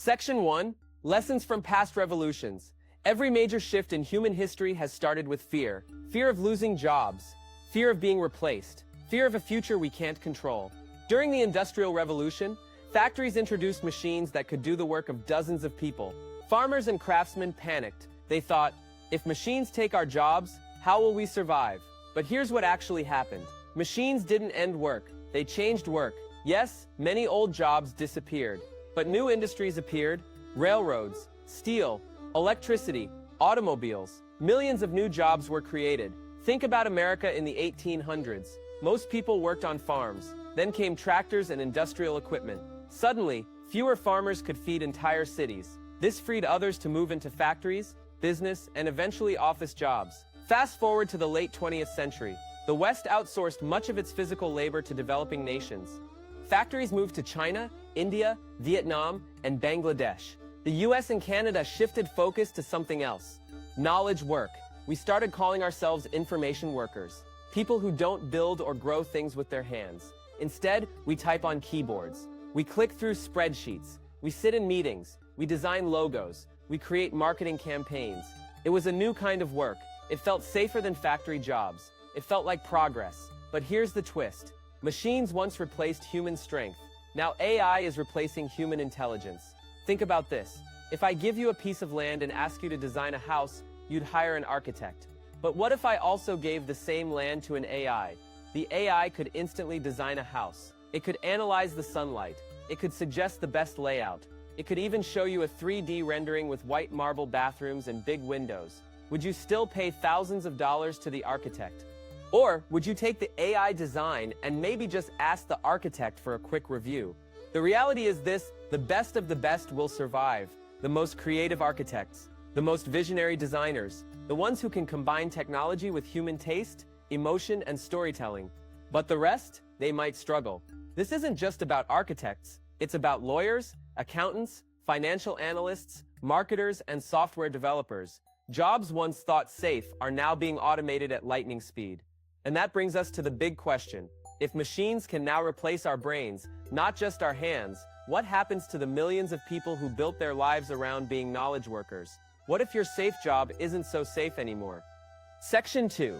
Section 1. Lessons from past revolutions. Every major shift in human history has started with fear. Fear of losing jobs. Fear of being replaced. Fear of a future we can't control. During the Industrial Revolution, factories introduced machines that could do the work of dozens of people. Farmers and craftsmen panicked. They thought, if machines take our jobs, how will we survive? But here's what actually happened. Machines didn't end work. They changed work. Yes, many old jobs disappeared. But new industries appeared. Railroads, steel, electricity, automobiles. Millions of new jobs were created. Think about America in the 1800s. Most people worked on farms. Then came tractors and industrial equipment. Suddenly, fewer farmers could feed entire cities. This freed others to move into factories, business, and eventually office jobs. Fast forward to the late 20th century. The West outsourced much of its physical labor to developing nations. Factories moved to China, India, Vietnam, and Bangladesh. The US and Canada shifted focus to something else. Knowledge work. We started calling ourselves information workers. People who don't build or grow things with their hands. Instead, we type on keyboards. We click through spreadsheets. We sit in meetings. We design logos. We create marketing campaigns. It was a new kind of work. It felt safer than factory jobs. It felt like progress. But here's the twist. Machines once replaced human strength. Now AI is replacing human intelligence. Think about this. If I give you a piece of land and ask you to design a house, you'd hire an architect. But what if I also gave the same land to an AI? The AI could instantly design a house. It could analyze the sunlight. It could suggest the best layout. It could even show you a 3D rendering with white marble bathrooms and big windows. Would you still pay thousands of dollars to the architect? Or would you take the AI design and maybe just ask the architect for a quick review? The reality is this: the best of the best will survive. The most creative architects, the most visionary designers, the ones who can combine technology with human taste, emotion, and storytelling. But the rest, they might struggle. This isn't just about architects. It's about lawyers, accountants, financial analysts, marketers, and software developers. Jobs once thought safe are now being automated at lightning speed. And that brings us to the big question. If machines can now replace our brains, not just our hands, what happens to the millions of people who built their lives around being knowledge workers? What if your safe job isn't so safe anymore? Section 2.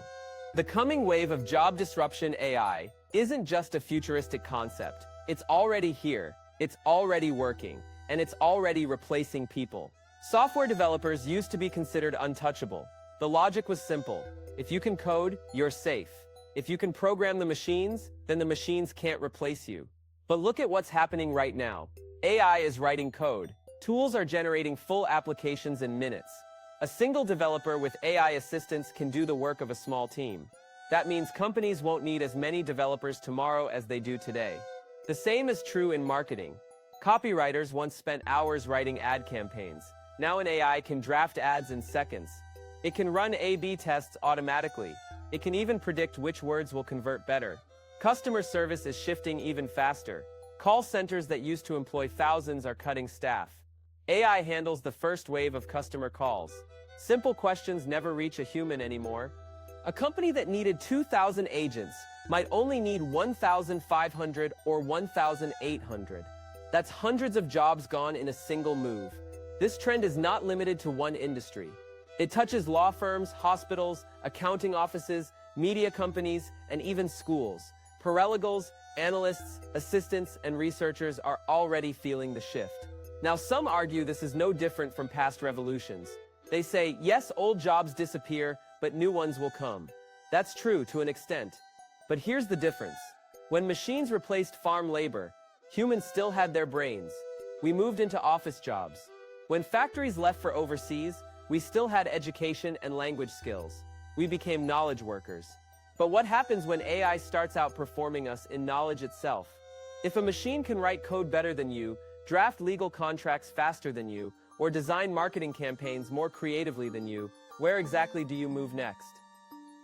The coming wave of job disruption. AI isn't just a futuristic concept. It's already here, it's already working, and it's already replacing people. Software developers used to be considered untouchable. The logic was simple. If you can code, you're safe. If you can program the machines, then the machines can't replace you. But look at what's happening right now. AI is writing code. Tools are generating full applications in minutes. A single developer with AI assistance can do the work of a small team. That means companies won't need as many developers tomorrow as they do today. The same is true in marketing. Copywriters once spent hours writing ad campaigns. Now an AI can draft ads in seconds. It can run A/B tests automatically. It can even predict which words will convert better. Customer service is shifting even faster. Call centers that used to employ thousands are cutting staff. AI handles the first wave of customer calls. Simple questions never reach a human anymore. A company that needed 2,000 agents might only need 1,500 or 1,800. That's hundreds of jobs gone in a single move. This trend is not limited to one industry. It touches law firms, hospitals, accounting offices, media companies, and even schools. Paralegals, analysts, assistants, and researchers are already feeling the shift. Now, some argue this is no different from past revolutions. They say, yes, old jobs disappear, but new ones will come. That's true to an extent. But here's the difference. When machines replaced farm labor, humans still had their brains. We moved into office jobs. When factories left for overseas, we still had education and language skills. We became knowledge workers. But what happens when AI starts outperforming us in knowledge itself? If a machine can write code better than you, draft legal contracts faster than you, or design marketing campaigns more creatively than you, where exactly do you move next?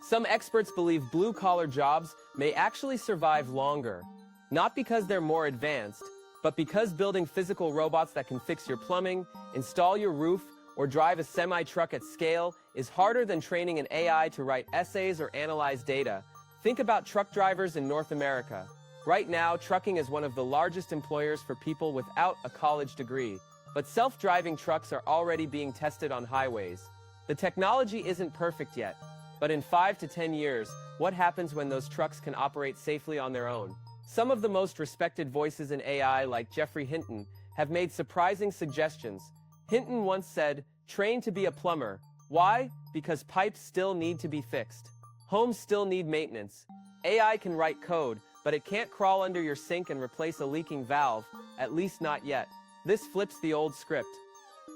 Some experts believe blue-collar jobs may actually survive longer, not because they're more advanced, but because building physical robots that can fix your plumbing, install your roof, or drive a semi-truck at scale is harder than training an AI to write essays or analyze data. Think about truck drivers in North America. Right now, trucking is one of the largest employers for people without a college degree. but self-driving trucks are already being tested on highways. The technology isn't perfect yet, but in 5 to 10 years, what happens when those trucks can operate safely on their own? Some of the most respected voices in AI, like Geoffrey Hinton, have made surprising suggestions. Hinton once said, "Train to be a plumber." Why? Because pipes still need to be fixed. Homes still need maintenance. AI can write code, but it can't crawl under your sink and replace a leaking valve, at least not yet. This flips the old script.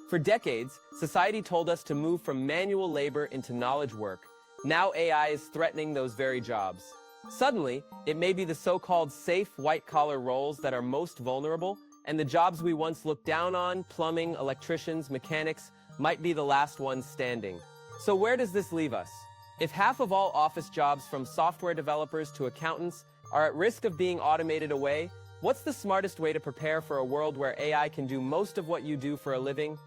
For decades, society told us to move from manual labor into knowledge work. Now AI is threatening those very jobs. Suddenly, it may be the so-called safe white-collar roles that are most vulnerable, and the jobs we once looked down on, plumbing, electricians, mechanics, might be the last ones standing. So where does this leave us? If half of all office jobs, from software developers to accountants, are at risk of being automated away, what's the smartest way to prepare for a world where AI can do most of what you do for a living?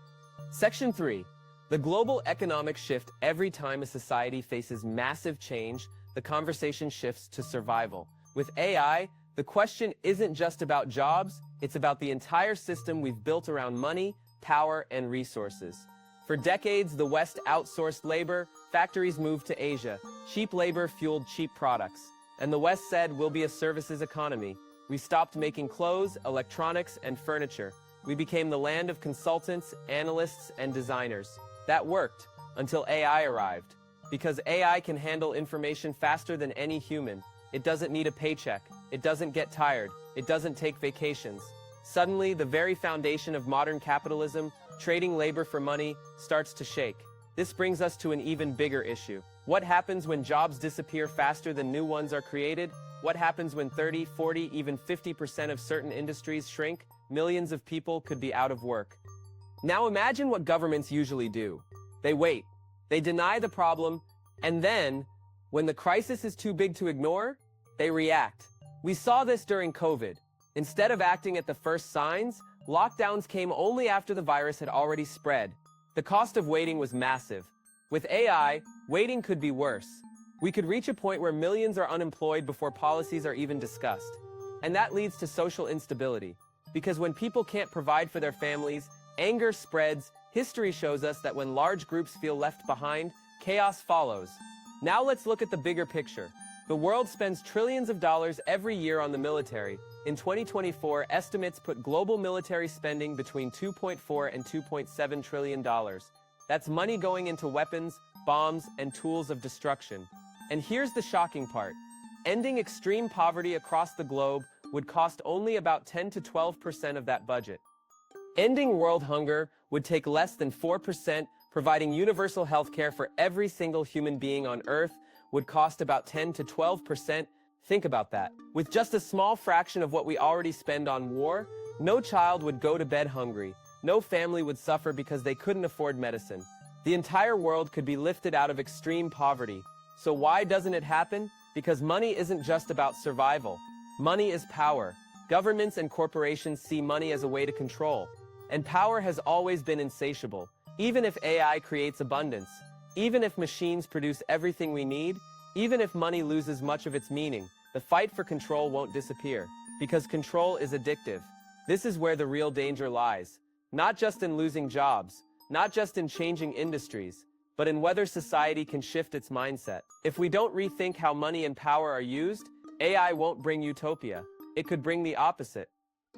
Section 3. The global economic shift. Every time a society faces massive change, the conversation shifts to survival. With AI, the question isn't just about jobs, it's about the entire system we've built around money, power, and resources. For decades, the West outsourced labor, factories moved to Asia, cheap labor fueled cheap products. And the West said, "We'll be a services economy." We stopped making clothes, electronics, and furniture. We became the land of consultants, analysts, and designers. That worked, until AI arrived. Because AI can handle information faster than any human. It doesn't need a paycheck. It doesn't get tired. It doesn't take vacations. Suddenly, the very foundation of modern capitalism, trading labor for money, starts to shake. This brings us to an even bigger issue. What happens when jobs disappear faster than new ones are created? What happens when 30, 40, even 50% of certain industries shrink? Millions of people could be out of work. Now imagine what governments usually do. They wait. They deny the problem, and then, when the crisis is too big to ignore, they react. We saw this during COVID. Instead of acting at the first signs, lockdowns came only after the virus had already spread. The cost of waiting was massive. With AI, waiting could be worse. We could reach a point where millions are unemployed before policies are even discussed. And that leads to social instability. Because when people can't provide for their families, anger spreads. History shows us that when large groups feel left behind, chaos follows. Now let's look at the bigger picture. The world spends trillions of dollars every year on the military. In 2024, estimates put global military spending between $2.4 and $2.7 trillion. That's money going into weapons, bombs, and tools of destruction. And here's the shocking part. Ending extreme poverty across the globe would cost only about 10 to 12% of that budget. Ending world hunger would take less than 4%, providing universal health care for every single human being on Earth would cost about 10 to 12%. Think about that. With just a small fraction of what we already spend on war, no child would go to bed hungry. No family would suffer because they couldn't afford medicine. The entire world could be lifted out of extreme poverty. So why doesn't it happen? Because money isn't just about survival. Money is power. Governments and corporations see money as a way to control. And power has always been insatiable. Even if AI creates abundance, even if machines produce everything we need, even if money loses much of its meaning, the fight for control won't disappear. Because control is addictive. This is where the real danger lies. Not just in losing jobs, not just in changing industries, but in whether society can shift its mindset. If we don't rethink how money and power are used, AI won't bring utopia. It could bring the opposite.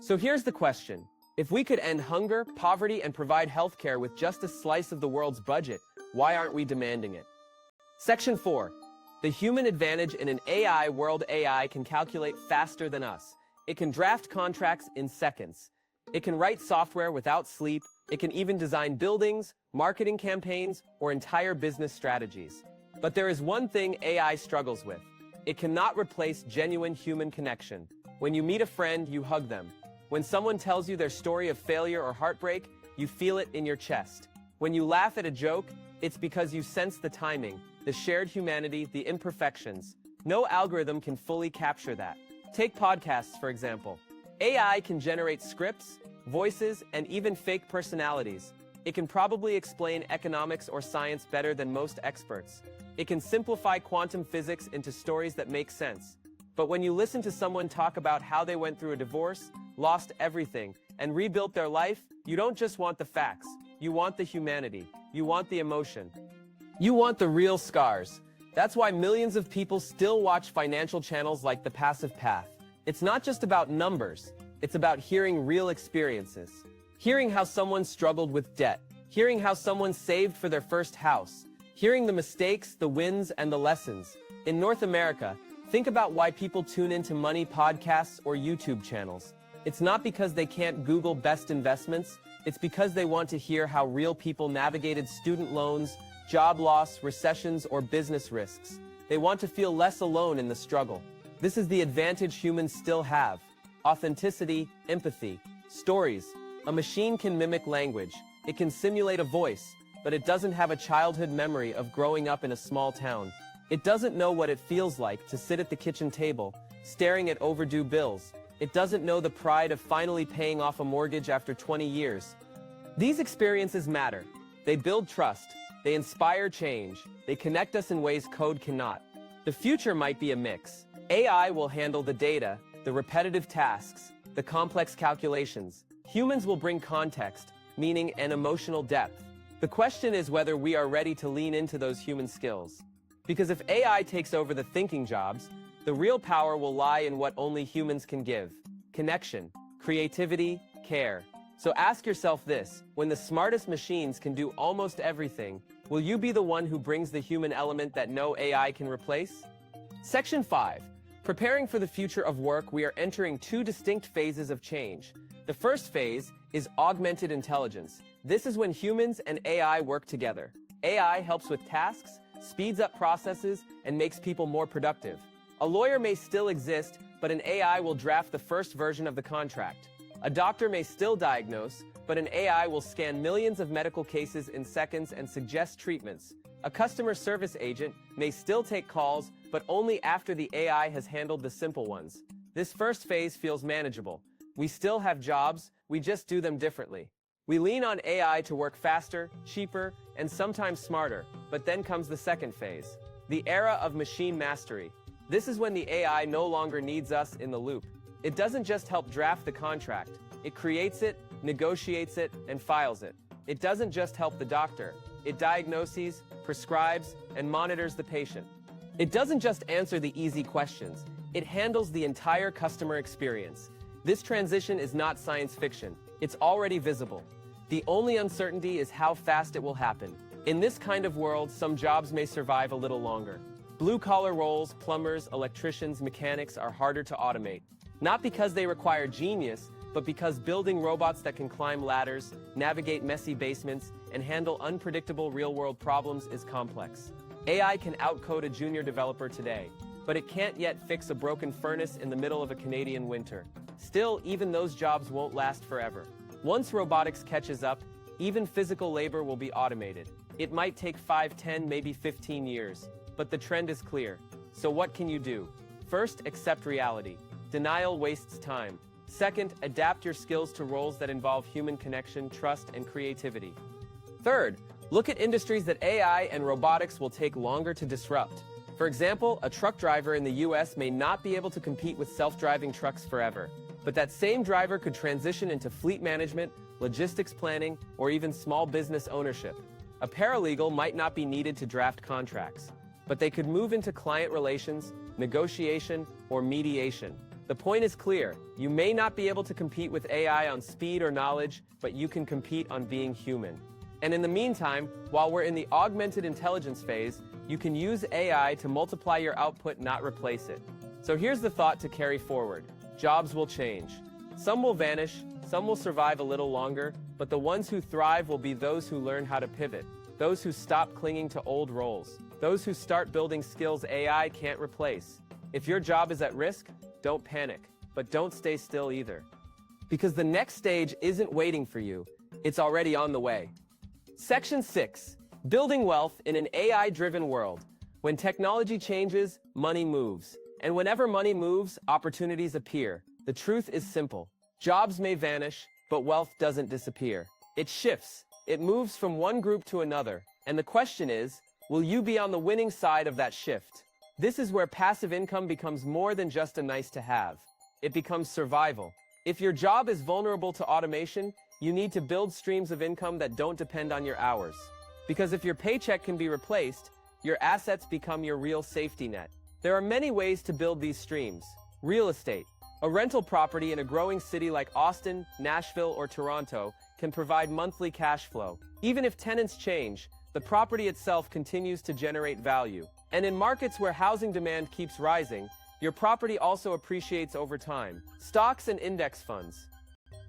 So here's the question. If we could end hunger, poverty, and provide healthcare with just a slice of the world's budget, why aren't we demanding it? Section 4. The human advantage in an AI world. AI can calculate faster than us. It can draft contracts in seconds. It can write software without sleep. It can even design buildings, marketing campaigns, or entire business strategies. But there is one thing AI struggles with. It cannot replace genuine human connection. When you meet a friend, you hug them. When someone tells you their story of failure or heartbreak, you feel it in your chest. When you laugh at a joke, it's because you sense the timing, the shared humanity, the imperfections. No algorithm can fully capture that. Take podcasts, for example. AI can generate scripts, voices, and even fake personalities. It can probably explain economics or science better than most experts. It can simplify quantum physics into stories that make sense. But when you listen to someone talk about how they went through a divorce, lost everything, and rebuilt their life, You don't just want the facts, you want the humanity, you want the emotion. You want the real scars. That's why millions of people still watch financial channels like The Passive Path. It's not just about numbers, it's about hearing real experiences. Hearing how someone struggled with debt, hearing how someone saved for their first house, hearing the mistakes, the wins, and the lessons. In North America, think about why people tune into money podcasts or YouTube channels. It's not because they can't Google best investments, it's because they want to hear how real people navigated student loans, job loss, recessions, or business risks. They want to feel less alone in the struggle. This is the advantage humans still have: authenticity, empathy, stories. A machine can mimic language, it can simulate a voice, but it doesn't have a childhood memory of growing up in a small town. It doesn't know what it feels like to sit at the kitchen table, staring at overdue bills. It doesn't know the pride of finally paying off a mortgage after 20 years. These experiences matter. They build trust. They inspire change. They connect us in ways code cannot. The future might be a mix. AI will handle the data, the repetitive tasks, the complex calculations. Humans will bring context, meaning, and emotional depth. The question is whether we are ready to lean into those human skills. Because if AI takes over the thinking jobs, the real power will lie in what only humans can give: connection, creativity, care. So ask yourself this: when the smartest machines can do almost everything, will you be the one who brings the human element that no AI can replace? Section 5. Preparing for the future of work, we are entering two distinct phases of change. The first phase is augmented intelligence. This is when humans and AI work together. AI helps with tasks, speeds up processes, and makes people more productive. A lawyer may still exist, but an AI will draft the first version of the contract. A doctor may still diagnose, but an AI will scan millions of medical cases in seconds and suggest treatments. A customer service agent may still take calls, but only after the AI has handled the simple ones. This first phase feels manageable. We still have jobs, we just do them differently. We lean on AI to work faster, cheaper, and sometimes smarter, but then comes the second phase, the era of machine mastery. This is when the AI no longer needs us in the loop. It doesn't just help draft the contract, it creates it, negotiates it, and files it. It doesn't just help the doctor, it diagnoses, prescribes, and monitors the patient. It doesn't just answer the easy questions, it handles the entire customer experience. This transition is not science fiction, it's already visible. The only uncertainty is how fast it will happen. In this kind of world, some jobs may survive a little longer. Blue-collar roles, plumbers, electricians, mechanics are harder to automate. Not because they require genius, but because building robots that can climb ladders, navigate messy basements, and handle unpredictable real-world problems is complex. AI can outcode a junior developer today, but it can't yet fix a broken furnace in the middle of a Canadian winter. Still, even those jobs won't last forever. Once robotics catches up, even physical labor will be automated. It might take 5, 10, maybe 15 years, but the trend is clear. So what can you do? First, accept reality. Denial wastes time. Second, adapt your skills to roles that involve human connection, trust, and creativity. Third, look at industries that AI and robotics will take longer to disrupt. For example, a truck driver in the US may not be able to compete with self-driving trucks forever, but that same driver could transition into fleet management, logistics planning, or even small business ownership. A paralegal might not be needed to draft contracts, but they could move into client relations, negotiation, or mediation. The point is clear: you may not be able to compete with AI on speed or knowledge, but you can compete on being human. And in the meantime, while we're in the augmented intelligence phase, you can use AI to multiply your output, not replace it. So here's the thought to carry forward. Jobs will change. Some will vanish, some will survive a little longer, but the ones who thrive will be those who learn how to pivot, those who stop clinging to old roles, those who start building skills AI can't replace. If your job is at risk, don't panic, but don't stay still either. Because the next stage isn't waiting for you, it's already on the way. Section 6. Building wealth in an AI-driven world. When technology changes, money moves. And whenever money moves, opportunities appear. The truth is simple. Jobs may vanish, but wealth doesn't disappear. It shifts. It moves from one group to another. And the question is, will you be on the winning side of that shift? This is where passive income becomes more than just a nice to have. It becomes survival. If your job is vulnerable to automation, you need to build streams of income that don't depend on your hours. Because if your paycheck can be replaced, your assets become your real safety net. There are many ways to build these streams. Real estate. A rental property in a growing city like Austin, Nashville, or Toronto can provide monthly cash flow. Even if tenants change, the property itself continues to generate value. And in markets where housing demand keeps rising, your property also appreciates over time. Stocks and index funds.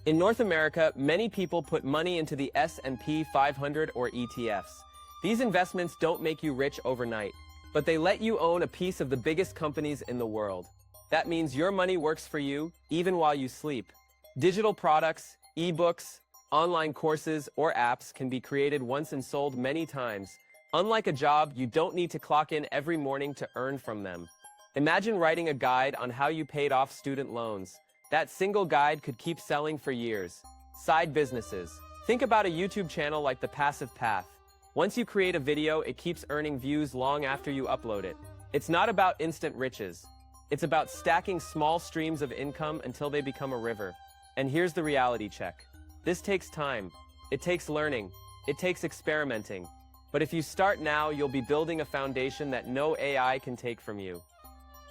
In North America, many people put money into the S&P 500 or ETFs. These investments don't make you rich overnight, but they let you own a piece of the biggest companies in the world. That means your money works for you, even while you sleep. Digital products, ebooks, online courses, or apps can be created once and sold many times. Unlike a job, you don't need to clock in every morning to earn from them. Imagine writing a guide on how you paid off student loans. That single guide could keep selling for years. Side businesses. Think about a YouTube channel like The Passive Path. Once you create a video, it keeps earning views long after you upload it. It's not about instant riches. It's about stacking small streams of income until they become a river. And here's the reality check. This takes time. It takes learning. It takes experimenting. But if you start now, you'll be building a foundation that no AI can take from you.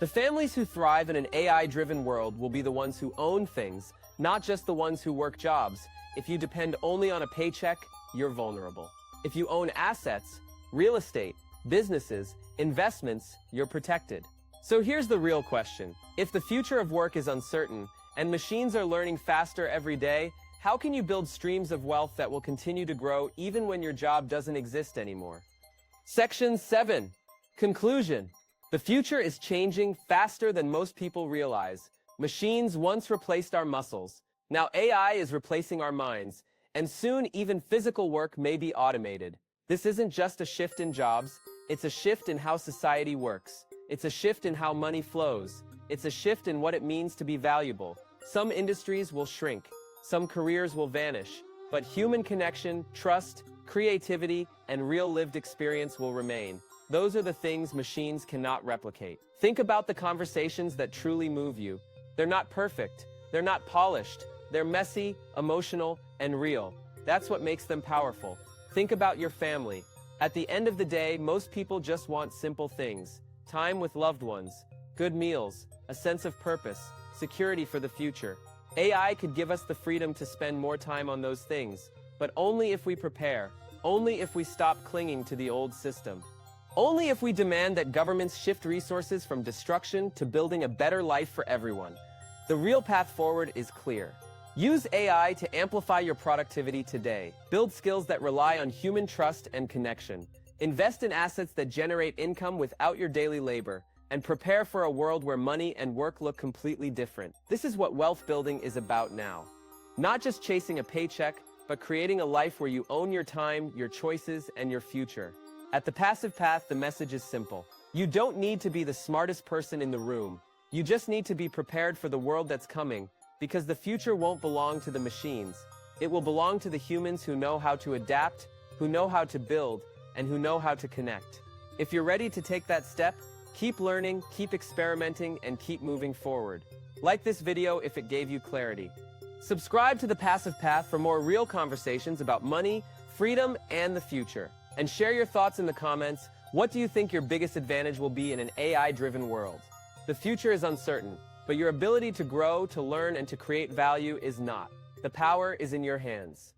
The families who thrive in an AI-driven world will be the ones who own things, not just the ones who work jobs. If you depend only on a paycheck, you're vulnerable. If you own assets, real estate, businesses, investments, you're protected. So here's the real question. If the future of work is uncertain, and machines are learning faster every day, how can you build streams of wealth that will continue to grow even when your job doesn't exist anymore? Section 7. Conclusion. The future is changing faster than most people realize. Machines once replaced our muscles. Now AI is replacing our minds, and soon even physical work may be automated. This isn't just a shift in jobs, it's a shift in how society works. It's a shift in how money flows. It's a shift in what it means to be valuable. Some industries will shrink, some careers will vanish, but human connection, trust, creativity, and real lived experience will remain. Those are the things machines cannot replicate. Think about the conversations that truly move you. They're not perfect, they're not polished, they're messy, emotional, and real. That's what makes them powerful. Think about your family. At the end of the day, most people just want simple things. Time with loved ones, good meals, a sense of purpose, security for the future. AI could give us the freedom to spend more time on those things, but only if we prepare, only if we stop clinging to the old system. Only if we demand that governments shift resources from destruction to building a better life for everyone. The real path forward is clear. Use AI to amplify your productivity today. Build skills that rely on human trust and connection. Invest in assets that generate income without your daily labor. And prepare for a world where money and work look completely different. This is what wealth building is about now. Not just chasing a paycheck, but creating a life where you own your time, your choices, and your future. At The Passive Path, the message is simple. You don't need to be the smartest person in the room. You just need to be prepared for the world that's coming, because the future won't belong to the machines. It will belong to the humans who know how to adapt, who know how to build, and who know how to connect. If you're ready to take that step, keep learning, keep experimenting, and keep moving forward. Like this video if it gave you clarity. Subscribe to The Passive Path for more real conversations about money, freedom, and the future. And share your thoughts in the comments. What do you think your biggest advantage will be in an AI-driven world? The future is uncertain, but your ability to grow, to learn, and to create value is not. The power is in your hands.